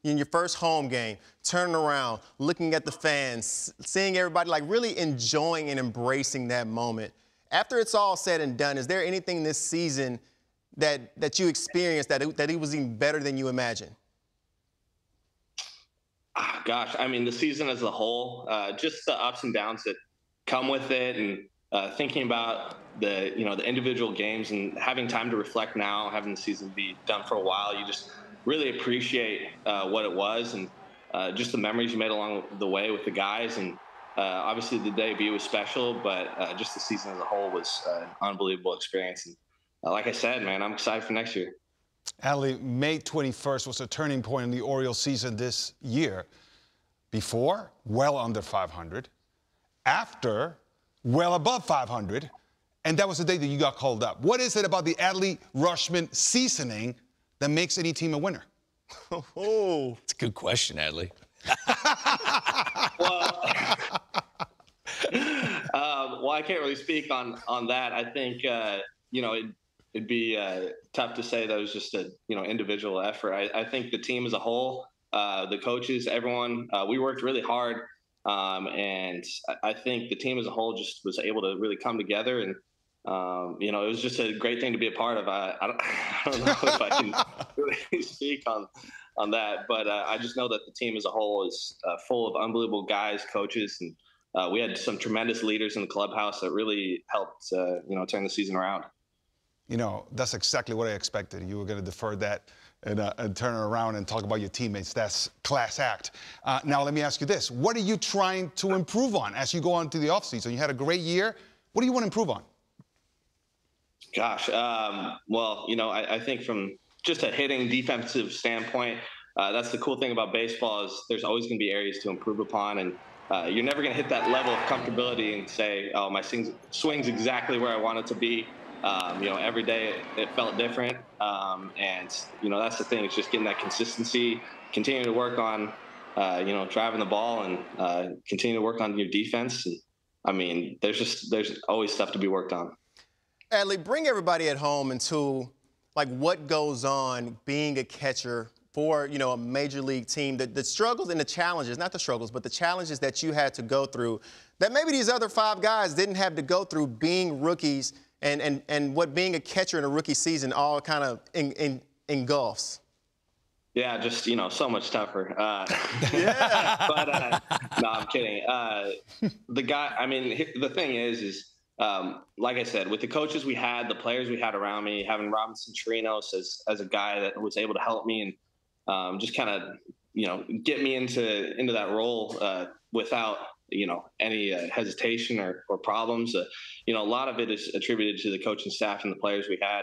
in your first home game, turning around, looking at the fans, seeing everybody like really enjoying and embracing that moment. After it's all said and done, is there anything this season that you experienced that it was even better than you imagined? Gosh, I mean, the season as a whole, just the ups and downs that come with it, and thinking about the individual games and having time to reflect now, having the season be done for a while, you just really appreciate what it was, and just the memories you made along the way with the guys. And obviously the debut was special, but just the season as a whole was an unbelievable experience. And like I said, man, I'm excited for next year. Adley, May 21st was a turning point in the Orioles season this year. Before, well under 500. After, well above 500. And that was the day that you got called up. What is it about the Adley Rutschman seasoning that makes any team a winner? Oh, it's a good question, Adley. Well, I can't really speak on that. I think it'd be tough to say that it was just a individual effort. I think the team as a whole, the coaches, everyone, we worked really hard, and I think the team as a whole just was able to really come together. And it was just a great thing to be a part of. I don't know if I can really speak on that, but I just know that the team as a whole is full of unbelievable guys, coaches, and we had some tremendous leaders in the clubhouse that really helped turn the season around. That's exactly what I expected. You were going to defer that and turn it around and talk about your teammates. That's class act. Now, let me ask you this. What are you trying to improve on as you go on to the offseason? You had a great year. What do you want to improve on? Gosh, well, I think from just a hitting defensive standpoint, that's the cool thing about baseball is there's always going to be areas to improve upon. And you're never going to hit that level of comfortability and say, oh, my swing's exactly where I want it to be. Every day it felt different. And that's the thing. It's just getting that consistency, continuing to work on, driving the ball, and continue to work on your defense. And, I mean, there's always stuff to be worked on. Adley, bring everybody at home into like what goes on being a catcher for, a major league team, the struggles and the challenges, not the struggles, but the challenges that you had to go through that maybe these other 5 guys didn't have to go through being rookies and what being a catcher in a rookie season all kind of engulfs. Yeah, just, so much tougher. Yeah. But, no, I'm kidding. The thing is, like I said, with the coaches we had, the players we had around me, having Robinson Chirinos as a guy that was able to help me and just kind of, get me into that role without, any hesitation or problems. A lot of it is attributed to the coaching staff and the players we had.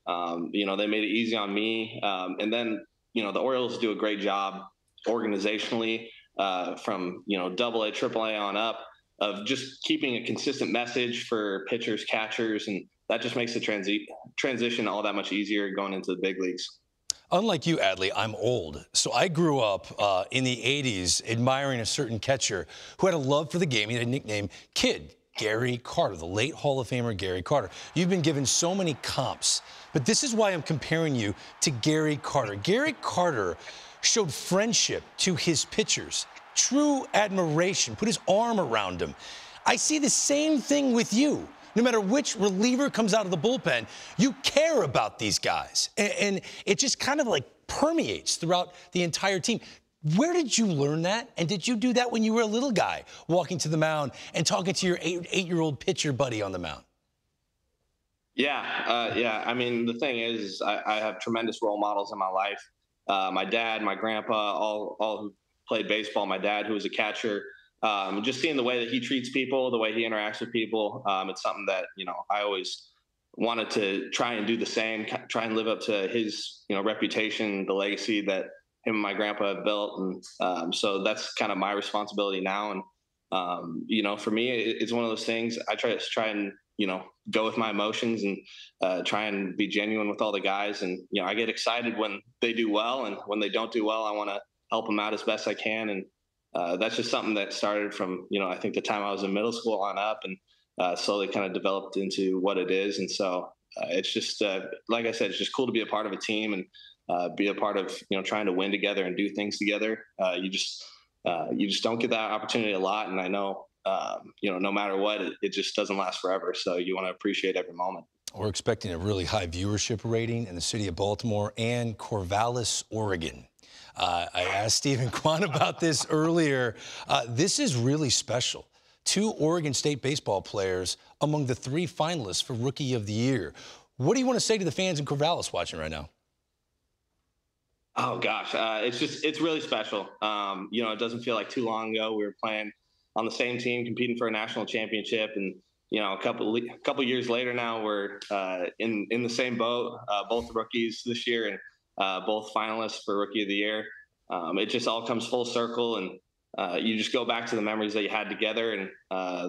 They made it easy on me. And then, the Orioles do a great job organizationally from, AA, AAA on up, of just keeping a consistent message for pitchers, catchers, and that just makes the transition all that much easier going into the big leagues. Unlike you, Adley, I'm old. So I grew up in the 80s admiring a certain catcher who had a love for the game. He had a nickname, Kid, Gary Carter, the late Hall of Famer Gary Carter. You've been given so many comps, but this is why I'm comparing you to Gary Carter. Gary Carter showed friendship to his pitchers, true admiration, put his arm around him. I see the same thing with you. No matter which reliever comes out of the bullpen, you care about these guys. And it just kind of like permeates throughout the entire team. Where did you learn that? And did you do that when you were a little guy walking to the mound and talking to your eight-year-old pitcher buddy on the mound? Yeah. I mean, the thing is I have tremendous role models in my life. My dad, my grandpa, all who played baseball. My dad, who was a catcher. Just seeing the way that he treats people, the way he interacts with people, it's something that, I always wanted to try and do the same, try and live up to his, reputation, the legacy that him and my grandpa have built. And so that's kind of my responsibility now. And, for me, it's one of those things I try and, go with my emotions and try and be genuine with all the guys. And, I get excited when they do well, and when they don't do well, I want to help them out as best I can. And that's just something that started from, I think the time I was in middle school on up, and slowly kind of developed into what it is. And so it's just, like I said, it's just cool to be a part of a team and be a part of trying to win together and do things together. You just don't get that opportunity a lot, and I know no matter what, it just doesn't last forever. So you want to appreciate every moment. We're expecting a really high viewership rating in the city of Baltimore and Corvallis, Oregon. I asked Stephen Kwan about this earlier. This is really special. 2 Oregon State baseball players among the 3 finalists for Rookie of the Year. What do you want to say to the fans in Corvallis watching right now? Oh gosh, it's really special. It doesn't feel like too long ago we were playing on the same team, competing for a national championship, and a couple years later now we're in the same boat, both rookies this year and both finalists for Rookie of the Year. It just all comes full circle, and you just go back to the memories that you had together and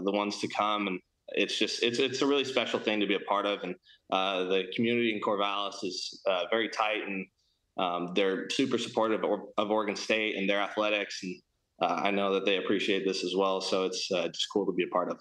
the ones to come, and it's a really special thing to be a part of. And the community in Corvallis is very tight, and they're super supportive of Oregon State and their athletics, and I know that they appreciate this as well. So it's just cool to be a part of.